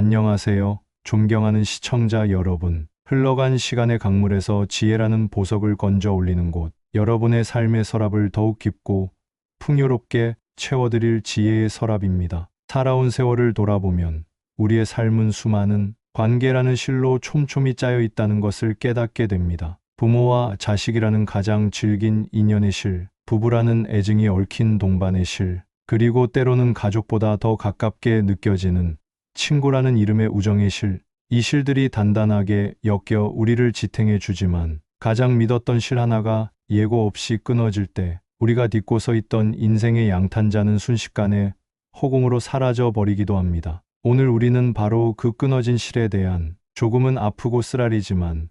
안녕하세요. 존경하는 시청자 여러분. 흘러간 시간의 강물에서 지혜라는 보석을 건져 올리는 곳. 여러분의 삶의 서랍을 더욱 깊고 풍요롭게 채워드릴 지혜의 서랍입니다. 살아온 세월을 돌아보면 우리의 삶은 수많은 관계라는 실로 촘촘히 짜여 있다는 것을 깨닫게 됩니다. 부모와 자식이라는 가장 질긴 인연의 실, 부부라는 애증이 얽힌 동반의 실, 그리고 때로는 가족보다 더 가깝게 느껴지는 친구라는 이름의 우정의 실. 이 실들이 단단하게 엮여 우리를 지탱해 주지만 가장 믿었던 실 하나가 예고 없이 끊어질 때 우리가 딛고 서 있던 인생의 양탄자는 순식간에 허공으로 사라져 버리기도 합니다. 오늘 우리는 바로 그 끊어진 실에 대한 조금은 아프고 쓰라리지만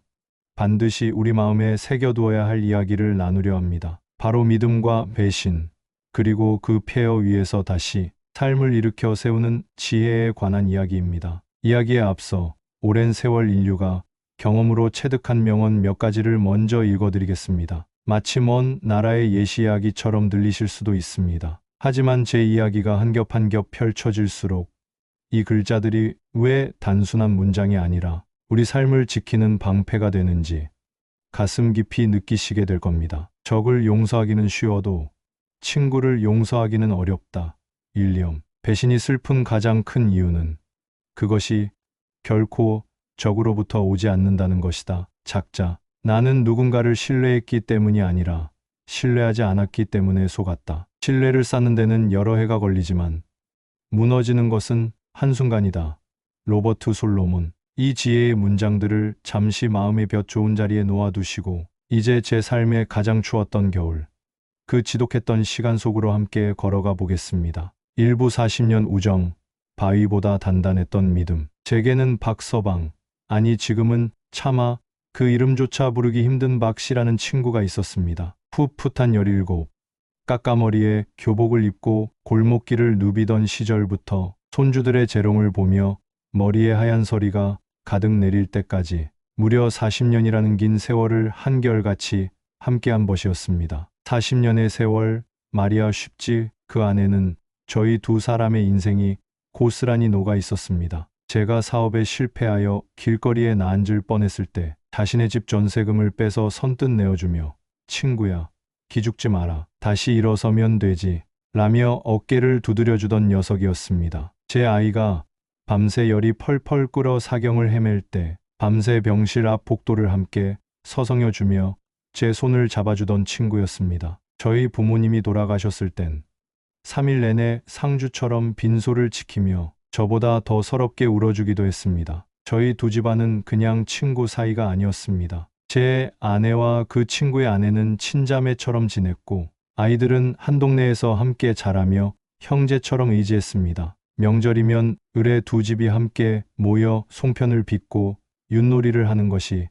반드시 우리 마음에 새겨두어야 할 이야기를 나누려 합니다. 바로 믿음과 배신, 그리고 그 폐허 위에서 다시 삶을 일으켜 세우는 지혜에 관한 이야기입니다. 이야기에 앞서 오랜 세월 인류가 경험으로 체득한 명언 몇 가지를 먼저 읽어드리겠습니다. 마치 먼 나라의 예시 이야기처럼 들리실 수도 있습니다. 하지만 제 이야기가 한 겹 한 겹 펼쳐질수록 이 글자들이 왜 단순한 문장이 아니라 우리 삶을 지키는 방패가 되는지 가슴 깊이 느끼시게 될 겁니다. 적을 용서하기는 쉬워도 친구를 용서하기는 어렵다. 일념. 배신이 슬픈 가장 큰 이유는 그것이 결코 적으로부터 오지 않는다는 것이다. 작자. 나는 누군가를 신뢰했기 때문이 아니라 신뢰하지 않았기 때문에 속았다. 신뢰를 쌓는 데는 여러 해가 걸리지만 무너지는 것은 한순간이다. 로버트 솔로몬. 이 지혜의 문장들을 잠시 마음의 볕 좋은 자리에 놓아두시고 이제 제 삶의 가장 추웠던 겨울, 그 지독했던 시간 속으로 함께 걸어가 보겠습니다. 일부 40년 우정, 바위보다 단단했던 믿음. 제게는 박서방, 아니 지금은 차마 그 이름조차 부르기 힘든 박씨라는 친구가 있었습니다. 풋풋한 17, 까까머리에 교복을 입고 골목길을 누비던 시절부터 손주들의 재롱을 보며 머리에 하얀 서리가 가득 내릴 때까지 무려 40년이라는 긴 세월을 한결같이 함께한 것이었습니다. 40년의 세월, 말이야 쉽지 그 안에는 저희 두 사람의 인생이 고스란히 녹아 있었습니다. 제가 사업에 실패하여 길거리에 나앉을 뻔했을 때 자신의 집 전세금을 빼서 선뜻 내어주며 친구야, 기죽지 마라. 다시 일어서면 되지. 라며 어깨를 두드려주던 녀석이었습니다. 제 아이가 밤새 열이 펄펄 끓어 사경을 헤맬 때 밤새 병실 앞 복도를 함께 서성여주며 제 손을 잡아주던 친구였습니다. 저희 부모님이 돌아가셨을 땐 3일 내내 상주처럼 빈소를 지키며 저보다 더 서럽게 울어주기도 했습니다. 저희 두 집안은 그냥 친구 사이가 아니었습니다. 제 아내와 그 친구의 아내는 친자매처럼 지냈고 아이들은 한 동네에서 함께 자라며 형제처럼 의지했습니다. 명절이면 을의 두 집이 함께 모여 송편을 빚고 윷놀이를 하는 것이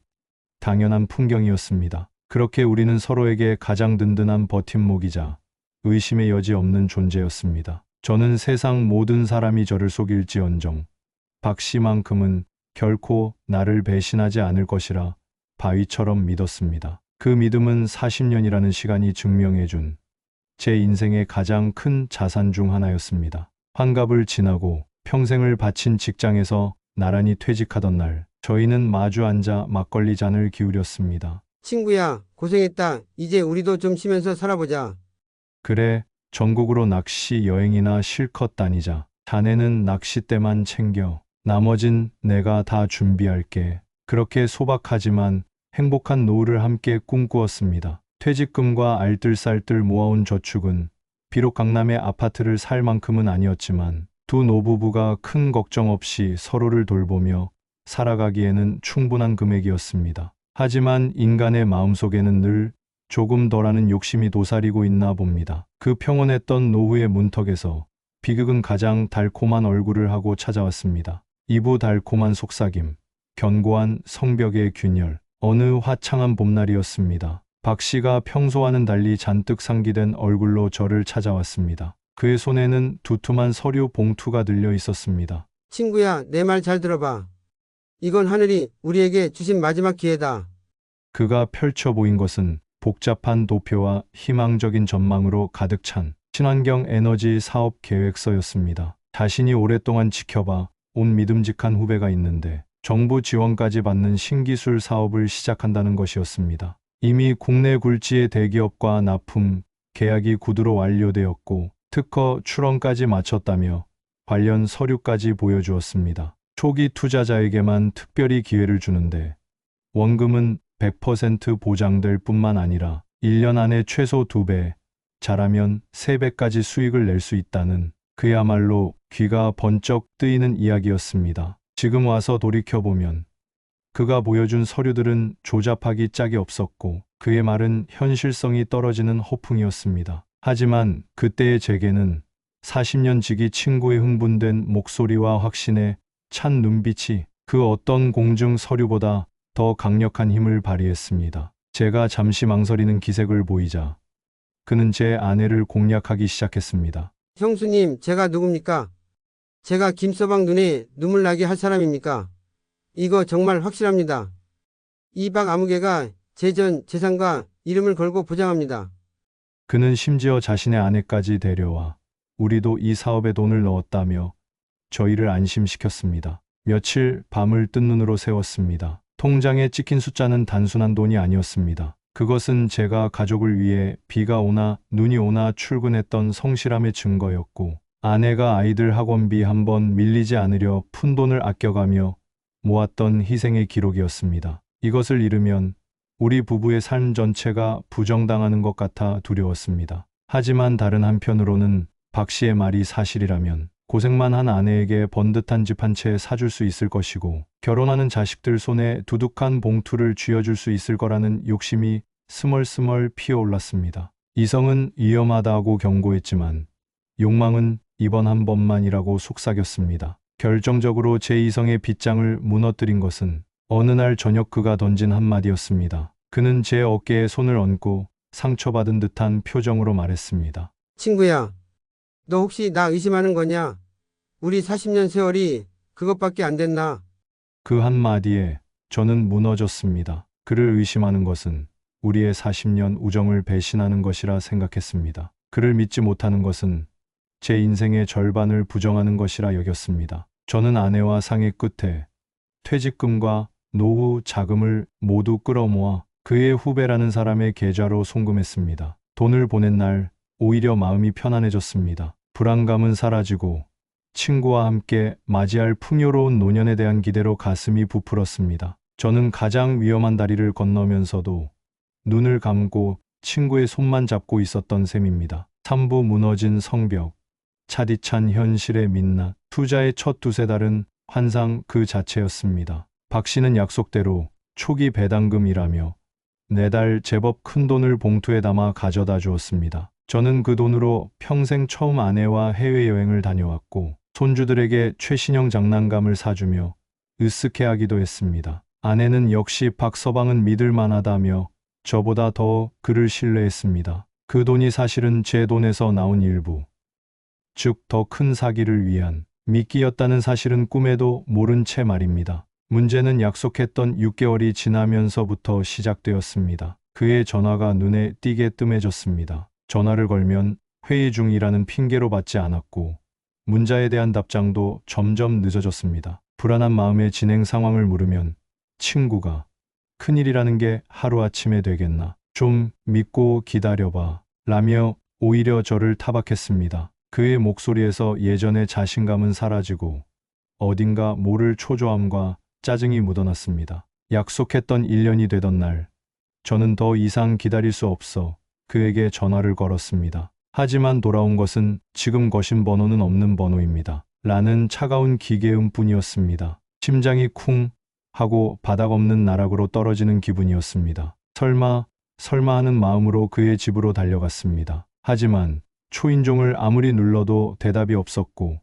당연한 풍경이었습니다. 그렇게 우리는 서로에게 가장 든든한 버팀목이자 의심의 여지 없는 존재였습니다. 저는 세상 모든 사람이 저를 속일지언정 박씨만큼은 결코 나를 배신하지 않을 것이라 바위처럼 믿었습니다. 그 믿음은 40년이라는 시간이 증명해준 제 인생의 가장 큰 자산 중 하나였습니다. 환갑을 지나고 평생을 바친 직장에서 나란히 퇴직하던 날, 저희는 마주 앉아 막걸리 잔을 기울였습니다. 친구야, 고생했다. 이제 우리도 좀 쉬면서 살아보자. 그래, 전국으로 낚시 여행이나 실컷 다니자. 자네는 낚싯대만 챙겨. 나머진 내가 다 준비할게. 그렇게 소박하지만 행복한 노후를 함께 꿈꾸었습니다. 퇴직금과 알뜰살뜰 모아온 저축은 비록 강남의 아파트를 살 만큼은 아니었지만 두 노부부가 큰 걱정 없이 서로를 돌보며 살아가기에는 충분한 금액이었습니다. 하지만 인간의 마음속에는 늘 조금 더라는 욕심이 도사리고 있나 봅니다. 그 평온했던 노후의 문턱에서 비극은 가장 달콤한 얼굴을 하고 찾아왔습니다. 이부 달콤한 속삭임, 견고한 성벽의 균열. 어느 화창한 봄날이었습니다. 박 씨가 평소와는 달리 잔뜩 상기된 얼굴로 저를 찾아왔습니다. 그의 손에는 두툼한 서류 봉투가 들려 있었습니다. 친구야, 내 말 잘 들어봐. 이건 하늘이 우리에게 주신 마지막 기회다. 그가 펼쳐 보인 것은 복잡한 도표와 희망적인 전망으로 가득 찬 친환경 에너지 사업 계획서였습니다. 자신이 오랫동안 지켜봐 온 믿음직한 후배가 있는데 정부 지원까지 받는 신기술 사업을 시작한다는 것이었습니다. 이미 국내 굴지의 대기업과 납품, 계약이 구두로 완료되었고 특허 출원까지 마쳤다며 관련 서류까지 보여주었습니다. 초기 투자자에게만 특별히 기회를 주는데 원금은 100% 보장될 뿐만 아니라 1년 안에 최소 2배, 잘하면 3배까지 수익을 낼 수 있다는 그야말로 귀가 번쩍 뜨이는 이야기였습니다. 지금 와서 돌이켜보면 그가 보여준 서류들은 조잡하기 짝이 없었고 그의 말은 현실성이 떨어지는 허풍이었습니다. 하지만 그때의 제게는 40년 지기 친구의 흥분된 목소리와 확신에 찬 눈빛이 그 어떤 공증 서류보다 더 강력한 힘을 발휘했습니다. 제가 잠시 망설이는 기색을 보이자 그는 제 아내를 공략하기 시작했습니다. 형수님, 제가 누굽니까? 제가 김서방 눈에 눈물 나게 할 사람입니까? 이거 정말 확실합니다. 이 박 아무개가 제 전 재산과 이름을 걸고 보장합니다. 그는 심지어 자신의 아내까지 데려와 우리도 이 사업에 돈을 넣었다며 저희를 안심시켰습니다. 며칠 밤을 뜬 눈으로 세웠습니다. 통장에 찍힌 숫자는 단순한 돈이 아니었습니다. 그것은 제가 가족을 위해 비가 오나 눈이 오나 출근했던 성실함의 증거였고 아내가 아이들 학원비 한 번 밀리지 않으려 푼돈을 아껴가며 모았던 희생의 기록이었습니다. 이것을 잃으면 우리 부부의 삶 전체가 부정당하는 것 같아 두려웠습니다. 하지만 다른 한편으로는 박 씨의 말이 사실이라면 고생만 한 아내에게 번듯한 집 한 채 사줄 수 있을 것이고 결혼하는 자식들 손에 두둑한 봉투를 쥐어줄 수 있을 거라는 욕심이 스멀스멀 피어올랐습니다. 이성은 위험하다고 경고했지만 욕망은 이번 한 번만이라고 속삭였습니다. 결정적으로 제 이성의 빗장을 무너뜨린 것은 어느 날 저녁 그가 던진 한마디였습니다. 그는 제 어깨에 손을 얹고 상처받은 듯한 표정으로 말했습니다. 친구야, 너 혹시 나 의심하는 거냐? 우리 40년 세월이 그것밖에 안 됐나? 그 한마디에 저는 무너졌습니다. 그를 의심하는 것은 우리의 40년 우정을 배신하는 것이라 생각했습니다. 그를 믿지 못하는 것은 제 인생의 절반을 부정하는 것이라 여겼습니다. 저는 아내와 상의 끝에 퇴직금과 노후 자금을 모두 끌어모아 그의 후배라는 사람의 계좌로 송금했습니다. 돈을 보낸 날 오히려 마음이 편안해졌습니다. 불안감은 사라지고 친구와 함께 맞이할 풍요로운 노년에 대한 기대로 가슴이 부풀었습니다. 저는 가장 위험한 다리를 건너면서도 눈을 감고 친구의 손만 잡고 있었던 셈입니다. 3부 무너진 성벽, 차디찬 현실의 민낯, 투자의 첫 두세 달은 환상 그 자체였습니다. 박 씨는 약속대로 초기 배당금이라며 매달 제법 큰 돈을 봉투에 담아 가져다 주었습니다. 저는 그 돈으로 평생 처음 아내와 해외여행을 다녀왔고 손주들에게 최신형 장난감을 사주며 으쓱해하기도 했습니다. 아내는 역시 박서방은 믿을 만하다며 저보다 더 그를 신뢰했습니다. 그 돈이 사실은 제 돈에서 나온 일부, 즉 더 큰 사기를 위한 미끼였다는 사실은 꿈에도 모른 채 말입니다. 문제는 약속했던 6개월이 지나면서부터 시작되었습니다. 그의 전화가 눈에 띄게 뜸해졌습니다. 전화를 걸면 회의 중이라는 핑계로 받지 않았고 문자에 대한 답장도 점점 늦어졌습니다. 불안한 마음에 진행 상황을 물으면 친구가 큰일이라는 게 하루아침에 되겠나? 좀 믿고 기다려봐 라며 오히려 저를 타박했습니다. 그의 목소리에서 예전의 자신감은 사라지고 어딘가 모를 초조함과 짜증이 묻어났습니다. 약속했던 1년이 되던 날 저는 더 이상 기다릴 수 없어 그에게 전화를 걸었습니다. 하지만 돌아온 것은 지금 거신 번호는 없는 번호입니다. 라는 차가운 기계음뿐이었습니다. 심장이 쿵 하고 바닥 없는 나락으로 떨어지는 기분이었습니다. 설마 하는 마음으로 그의 집으로 달려갔습니다. 하지만 초인종을 아무리 눌러도 대답이 없었고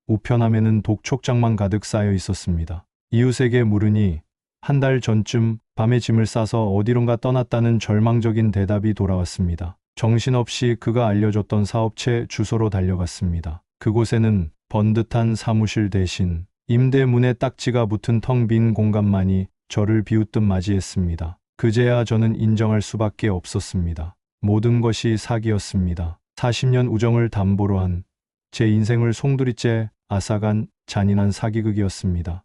우편함에는 독촉장만 가득 쌓여 있었습니다. 이웃에게 물으니 한 달 전쯤 밤에 짐을 싸서 어디론가 떠났다는 절망적인 대답이 돌아왔습니다. 정신없이 그가 알려줬던 사업체 주소로 달려갔습니다. 그곳에는 번듯한 사무실 대신 임대문에 딱지가 붙은 텅 빈 공간만이 저를 비웃듯 맞이했습니다. 그제야 저는 인정할 수밖에 없었습니다. 모든 것이 사기였습니다. 40년 우정을 담보로 한 제 인생을 송두리째 앗아간 잔인한 사기극이었습니다.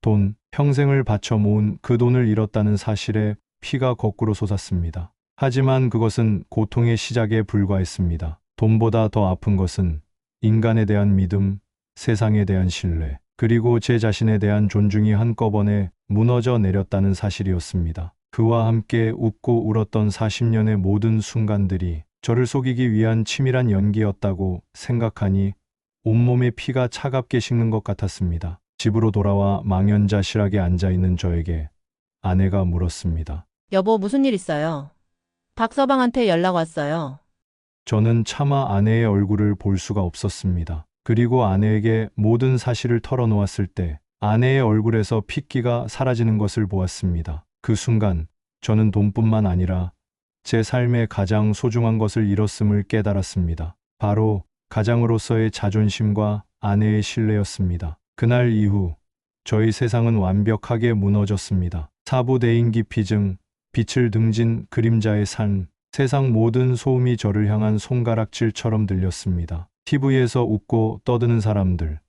돈, 평생을 바쳐 모은 그 돈을 잃었다는 사실에 피가 거꾸로 솟았습니다. 하지만 그것은 고통의 시작에 불과했습니다. 돈보다 더 아픈 것은 인간에 대한 믿음, 세상에 대한 신뢰, 그리고 제 자신에 대한 존중이 한꺼번에 무너져 내렸다는 사실이었습니다. 그와 함께 웃고 울었던 40년의 모든 순간들이 저를 속이기 위한 치밀한 연기였다고 생각하니 온몸에 피가 차갑게 식는 것 같았습니다. 집으로 돌아와 망연자실하게 앉아있는 저에게 아내가 물었습니다. 여보, 무슨 일 있어요? 박서방한테 연락 왔어요. 저는 차마 아내의 얼굴을 볼 수가 없었습니다. 그리고 아내에게 모든 사실을 털어놓았을 때 아내의 얼굴에서 핏기가 사라지는 것을 보았습니다. 그 순간 저는 돈뿐만 아니라 제 삶의 가장 소중한 것을 잃었음을 깨달았습니다. 바로 가장으로서의 자존심과 아내의 신뢰였습니다. 그날 이후 저희 세상은 완벽하게 무너졌습니다. 사부대인 기피증, 빛을 등진 그림자의 삶, 세상 모든 소음이 저를 향한 손가락질처럼 들렸습니다. TV에서 웃고 떠드는 사람들,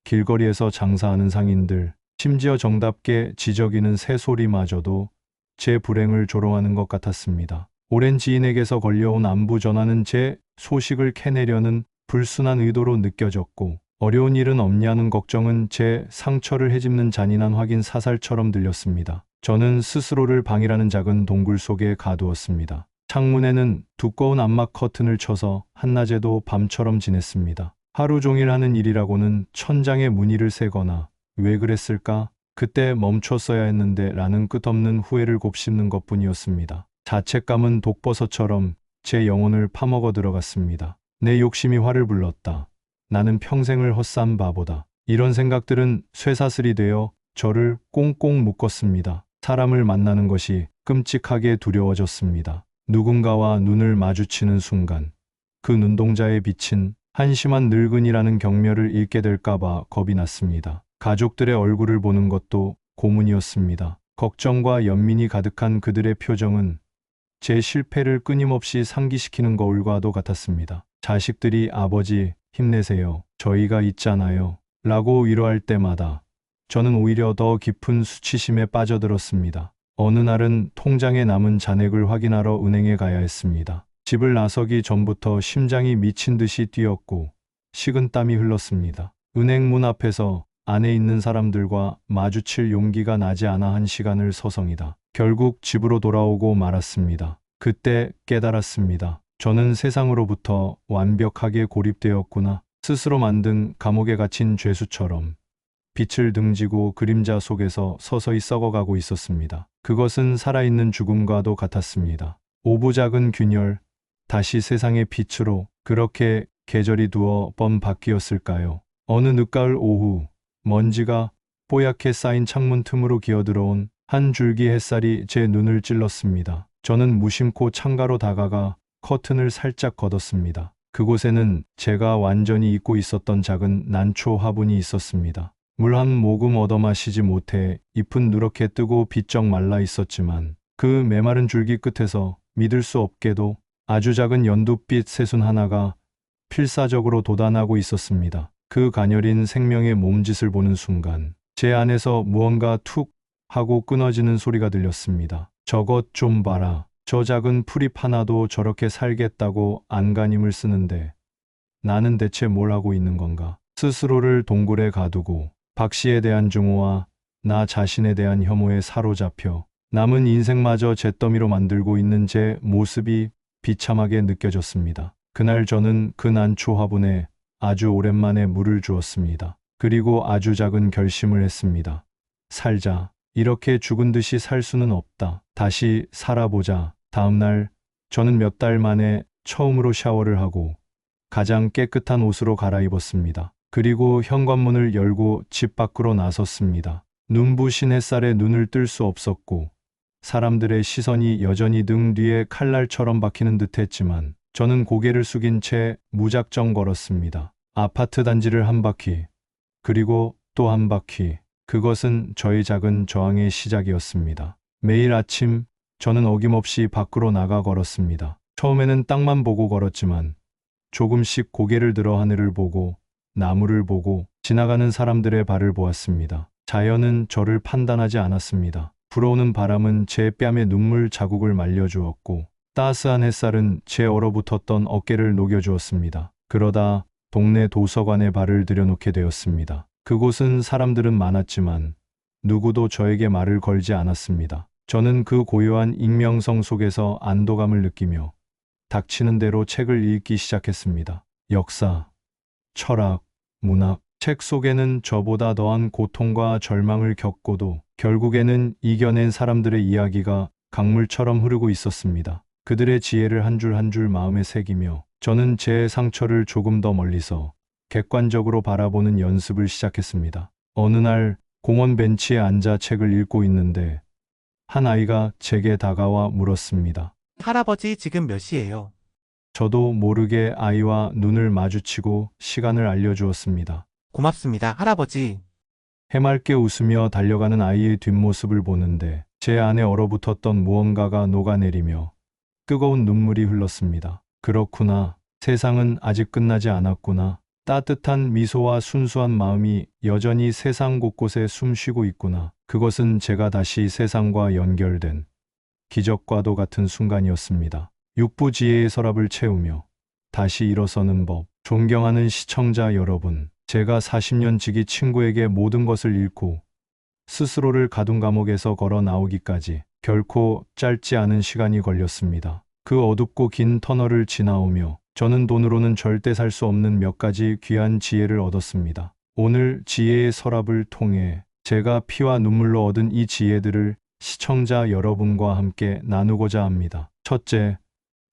길거리에서 장사하는 상인들, 심지어 정답게 지저귀는 새소리마저도 제 불행을 조롱하는 것 같았습니다. 오랜 지인에게서 걸려온 안부 전화는 제 소식을 캐내려는 불순한 의도로 느껴졌고, 어려운 일은 없냐는 걱정은 제 상처를 헤집는 잔인한 확인 사살처럼 들렸습니다. 저는 스스로를 방이라는 작은 동굴 속에 가두었습니다. 창문에는 두꺼운 암막 커튼을 쳐서 한낮에도 밤처럼 지냈습니다. 하루 종일 하는 일이라고는 천장에 무늬를 새거나 왜 그랬을까? 그때 멈췄어야 했는데 라는 끝없는 후회를 곱씹는 것뿐이었습니다. 자책감은 독버섯처럼 제 영혼을 파먹어 들어갔습니다. 내 욕심이 화를 불렀다. 나는 평생을 헛산 바보다. 이런 생각들은 쇠사슬이 되어 저를 꽁꽁 묶었습니다. 사람을 만나는 것이 끔찍하게 두려워졌습니다. 누군가와 눈을 마주치는 순간 그 눈동자에 비친 한심한 늙은이라는 경멸을 잃게 될까봐 겁이 났습니다. 가족들의 얼굴을 보는 것도 고문이었습니다. 걱정과 연민이 가득한 그들의 표정은 제 실패를 끊임없이 상기시키는 거울과도 같았습니다. 자식들이 아버지 힘내세요. 저희가 있잖아요. 라고 위로할 때마다 저는 오히려 더 깊은 수치심에 빠져들었습니다. 어느 날은 통장에 남은 잔액을 확인하러 은행에 가야 했습니다. 집을 나서기 전부터 심장이 미친 듯이 뛰었고 식은땀이 흘렀습니다. 은행 문 앞에서 안에 있는 사람들과 마주칠 용기가 나지 않아 한 시간을 서성이다. 결국 집으로 돌아오고 말았습니다. 그때 깨달았습니다. 저는 세상으로부터 완벽하게 고립되었구나. 스스로 만든 감옥에 갇힌 죄수처럼 빛을 등지고 그림자 속에서 서서히 썩어가고 있었습니다. 그것은 살아있는 죽음과도 같았습니다. 오부작은 균열, 다시 세상의 빛으로 그렇게 계절이 두어 번 바뀌었을까요? 어느 늦가을 오후, 먼지가 뽀얗게 쌓인 창문 틈으로 기어들어온 한 줄기 햇살이 제 눈을 찔렀습니다. 저는 무심코 창가로 다가가 커튼을 살짝 걷었습니다. 그곳에는 제가 완전히 잊고 있었던 작은 난초 화분이 있었습니다. 물 한 모금 얻어 마시지 못해 잎은 누렇게 뜨고 비쩍 말라 있었지만 그 메마른 줄기 끝에서 믿을 수 없게도 아주 작은 연두빛 새순 하나가 필사적으로 돋아나고 있었습니다. 그 가녀린 생명의 몸짓을 보는 순간 제 안에서 무언가 툭 하고 끊어지는 소리가 들렸습니다. 저것 좀 봐라. 저 작은 풀잎 하나도 저렇게 살겠다고 안간힘을 쓰는데 나는 대체 뭘 하고 있는 건가? 스스로를 동굴에 가두고 박 씨에 대한 증오와 나 자신에 대한 혐오에 사로잡혀 남은 인생마저 잿더미로 만들고 있는 제 모습이 비참하게 느껴졌습니다. 그날 저는 그 난초 화분에 아주 오랜만에 물을 주었습니다. 그리고 아주 작은 결심을 했습니다. 살자. 이렇게 죽은 듯이 살 수는 없다. 다시 살아보자. 다음 날 저는 몇 달 만에 처음으로 샤워를 하고 가장 깨끗한 옷으로 갈아입었습니다. 그리고 현관문을 열고 집 밖으로 나섰습니다. 눈부신 햇살에 눈을 뜰 수 없었고 사람들의 시선이 여전히 등 뒤에 칼날처럼 박히는 듯했지만 저는 고개를 숙인 채 무작정 걸었습니다. 아파트 단지를 한 바퀴, 그리고 또 한 바퀴. 그것은 저의 작은 저항의 시작이었습니다. 매일 아침 저는 어김없이 밖으로 나가 걸었습니다. 처음에는 땅만 보고 걸었지만 조금씩 고개를 들어 하늘을 보고 나무를 보고 지나가는 사람들의 발을 보았습니다. 자연은 저를 판단하지 않았습니다. 불어오는 바람은 제 뺨에 눈물 자국을 말려주었고 따스한 햇살은 제 얼어붙었던 어깨를 녹여주었습니다. 그러다 동네 도서관에 발을 들여놓게 되었습니다. 그곳은 사람들은 많았지만 누구도 저에게 말을 걸지 않았습니다. 저는 그 고요한 익명성 속에서 안도감을 느끼며 닥치는 대로 책을 읽기 시작했습니다. 역사, 철학, 문학, 책 속에는 저보다 더한 고통과 절망을 겪고도 결국에는 이겨낸 사람들의 이야기가 강물처럼 흐르고 있었습니다. 그들의 지혜를 한 줄 한 줄 마음에 새기며 저는 제 상처를 조금 더 멀리서 객관적으로 바라보는 연습을 시작했습니다. 어느 날 공원 벤치에 앉아 책을 읽고 있는데 한 아이가 제게 다가와 물었습니다. 할아버지 지금 몇 시예요? 저도 모르게 아이와 눈을 마주치고 시간을 알려주었습니다. 고맙습니다, 할아버지. 해맑게 웃으며 달려가는 아이의 뒷모습을 보는데 제 안에 얼어붙었던 무언가가 녹아내리며 뜨거운 눈물이 흘렀습니다. 그렇구나. 세상은 아직 끝나지 않았구나. 따뜻한 미소와 순수한 마음이 여전히 세상 곳곳에 숨쉬고 있구나. 그것은 제가 다시 세상과 연결된 기적과도 같은 순간이었습니다. 육부지혜의 서랍을 채우며 다시 일어서는 법. 존경하는 시청자 여러분, 제가 40년 지기 친구에게 모든 것을 잃고 스스로를 가둔 감옥에서 걸어 나오기까지 결코 짧지 않은 시간이 걸렸습니다. 그 어둡고 긴 터널을 지나오며 저는 돈으로는 절대 살 수 없는 몇 가지 귀한 지혜를 얻었습니다. 오늘 지혜의 서랍을 통해 제가 피와 눈물로 얻은 이 지혜들을 시청자 여러분과 함께 나누고자 합니다. 첫째,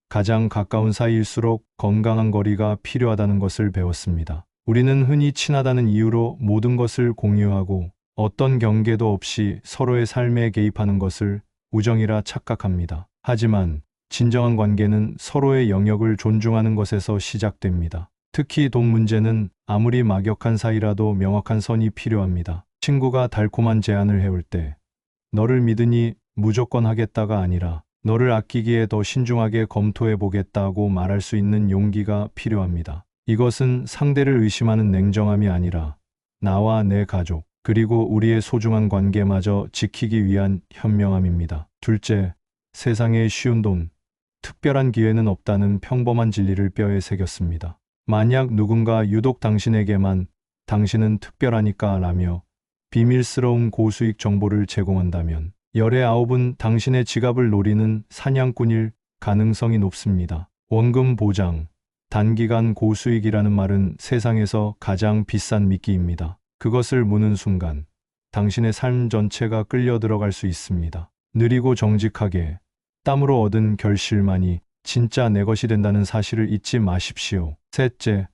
가장 가까운 사이일수록 건강한 거리가 필요하다는 것을 배웠습니다. 우리는 흔히 친하다는 이유로 모든 것을 공유하고 어떤 경계도 없이 서로의 삶에 개입하는 것을 우정이라 착각합니다. 하지만 진정한 관계는 서로의 영역을 존중하는 것에서 시작됩니다. 특히 돈 문제는 아무리 막역한 사이라도 명확한 선이 필요합니다. 친구가 달콤한 제안을 해올 때 너를 믿으니 무조건 하겠다가 아니라 너를 아끼기에 더 신중하게 검토해 보겠다고 말할 수 있는 용기가 필요합니다. 이것은 상대를 의심하는 냉정함이 아니라 나와 내 가족, 그리고 우리의 소중한 관계마저 지키기 위한 현명함입니다. 둘째, 세상에 쉬운 돈, 특별한 기회는 없다는 평범한 진리를 뼈에 새겼습니다. 만약 누군가 유독 당신에게만 당신은 특별하니까 라며 비밀스러운 고수익 정보를 제공한다면 열의 9은 당신의 지갑을 노리는 사냥꾼일 가능성이 높습니다. 원금 보장, 단기간 고수익이라는 말은 세상에서 가장 비싼 미끼입니다. 그것을 무는 순간 당신의 삶 전체가 끌려 들어갈 수 있습니다. 느리고 정직하게 땀으로 얻은 결실만이 진짜 내 것이 된다는 사실을 잊지 마십시오. 셋째,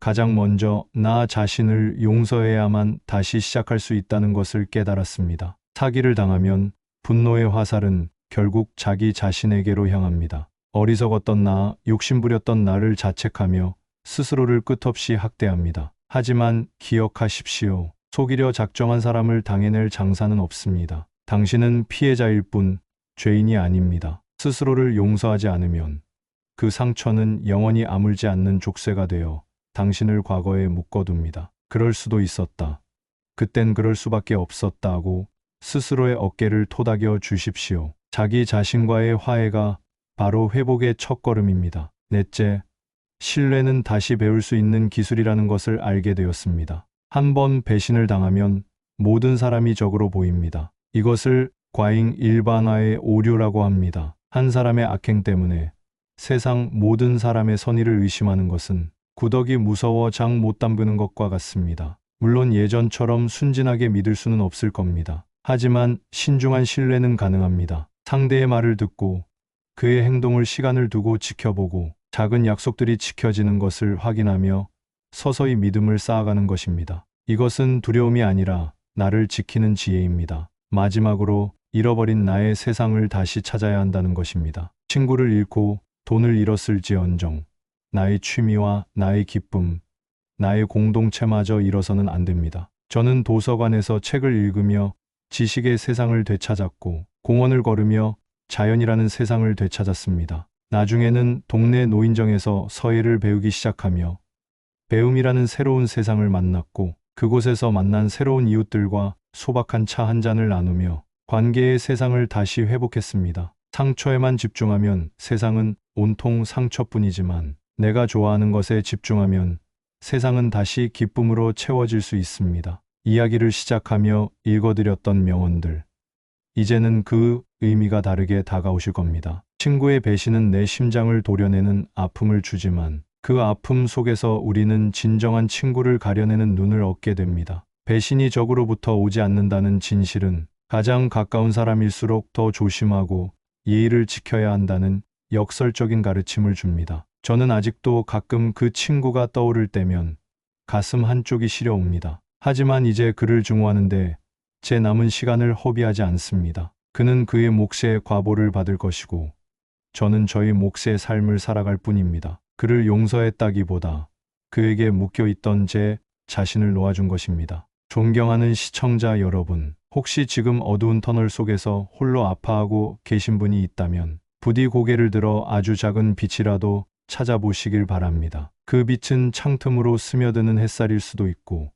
가장 먼저 나 자신을 용서해야만 다시 시작할 수 있다는 것을 깨달았습니다. 사기를 당하면 분노의 화살은 결국 자기 자신에게로 향합니다. 어리석었던 나, 욕심부렸던 나를 자책하며 스스로를 끝없이 학대합니다. 하지만 기억하십시오. 속이려 작정한 사람을 당해낼 장사는 없습니다. 당신은 피해자일 뿐 죄인이 아닙니다. 스스로를 용서하지 않으면 그 상처는 영원히 아물지 않는 족쇄가 되어 당신을 과거에 묶어둡니다. 그럴 수도 있었다. 그땐 그럴 수밖에 없었다 하고 스스로의 어깨를 토닥여 주십시오. 자기 자신과의 화해가 바로 회복의 첫걸음입니다. 넷째, 신뢰는 다시 배울 수 있는 기술이라는 것을 알게 되었습니다. 한 번 배신을 당하면 모든 사람이 적으로 보입니다. 이것을 과잉 일반화의 오류라고 합니다. 한 사람의 악행 때문에 세상 모든 사람의 선의를 의심하는 것은 구더기 무서워 장 못 담그는 것과 같습니다. 물론 예전처럼 순진하게 믿을 수는 없을 겁니다. 하지만 신중한 신뢰는 가능합니다. 상대의 말을 듣고 그의 행동을 시간을 두고 지켜보고 작은 약속들이 지켜지는 것을 확인하며 서서히 믿음을 쌓아가는 것입니다. 이것은 두려움이 아니라 나를 지키는 지혜입니다. 마지막으로 잃어버린 나의 세상을 다시 찾아야 한다는 것입니다. 친구를 잃고 돈을 잃었을지언정 나의 취미와 나의 기쁨, 나의 공동체마저 잃어서는 안 됩니다. 저는 도서관에서 책을 읽으며 지식의 세상을 되찾았고 공원을 걸으며 자연이라는 세상을 되찾았습니다. 나중에는 동네 노인정에서 서예를 배우기 시작하며 배움이라는 새로운 세상을 만났고 그곳에서 만난 새로운 이웃들과 소박한 차 한 잔을 나누며 관계의 세상을 다시 회복했습니다. 상처에만 집중하면 세상은 온통 상처뿐이지만 내가 좋아하는 것에 집중하면 세상은 다시 기쁨으로 채워질 수 있습니다. 이야기를 시작하며 읽어드렸던 명언들. 이제는 그 의미가 다르게 다가오실 겁니다. 친구의 배신은 내 심장을 도려내는 아픔을 주지만 그 아픔 속에서 우리는 진정한 친구를 가려내는 눈을 얻게 됩니다. 배신이 적으로부터 오지 않는다는 진실은 가장 가까운 사람일수록 더 조심하고 예의를 지켜야 한다는 역설적인 가르침을 줍니다. 저는 아직도 가끔 그 친구가 떠오를 때면 가슴 한쪽이 시려옵니다. 하지만 이제 그를 증오하는데 제 남은 시간을 허비하지 않습니다. 그는 그의 몫의 과보를 받을 것이고 저는 저희 몫의 삶을 살아갈 뿐입니다. 그를 용서했다기보다 그에게 묶여있던 제 자신을 놓아준 것입니다. 존경하는 시청자 여러분, 혹시 지금 어두운 터널 속에서 홀로 아파하고 계신 분이 있다면 부디 고개를 들어 아주 작은 빛이라도 찾아보시길 바랍니다. 그 빛은 창틈으로 스며드는 햇살일 수도 있고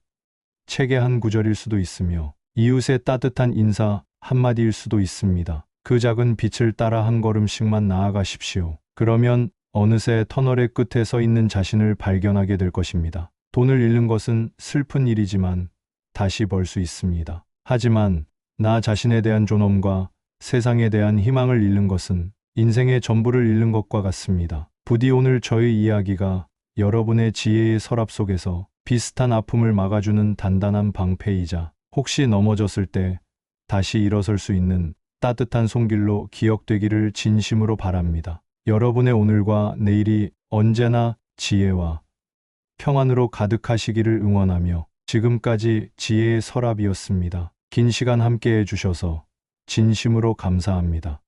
책의 한 구절일 수도 있으며 이웃의 따뜻한 인사 한마디일 수도 있습니다. 그 작은 빛을 따라 한 걸음씩만 나아가십시오. 그러면 어느새 터널의 끝에 서 있는 자신을 발견하게 될 것입니다. 돈을 잃는 것은 슬픈 일이지만 다시 벌 수 있습니다. 하지만 나 자신에 대한 존엄과 세상에 대한 희망을 잃는 것은 인생의 전부를 잃는 것과 같습니다. 부디 오늘 저의 이야기가 여러분의 지혜의 서랍 속에서 비슷한 아픔을 막아주는 단단한 방패이자 혹시 넘어졌을 때 다시 일어설 수 있는 따뜻한 손길로 기억되기를 진심으로 바랍니다. 여러분의 오늘과 내일이 언제나 지혜와 평안으로 가득하시기를 응원하며 지금까지 지혜의 서랍이었습니다. 긴 시간 함께 해주셔서 진심으로 감사합니다.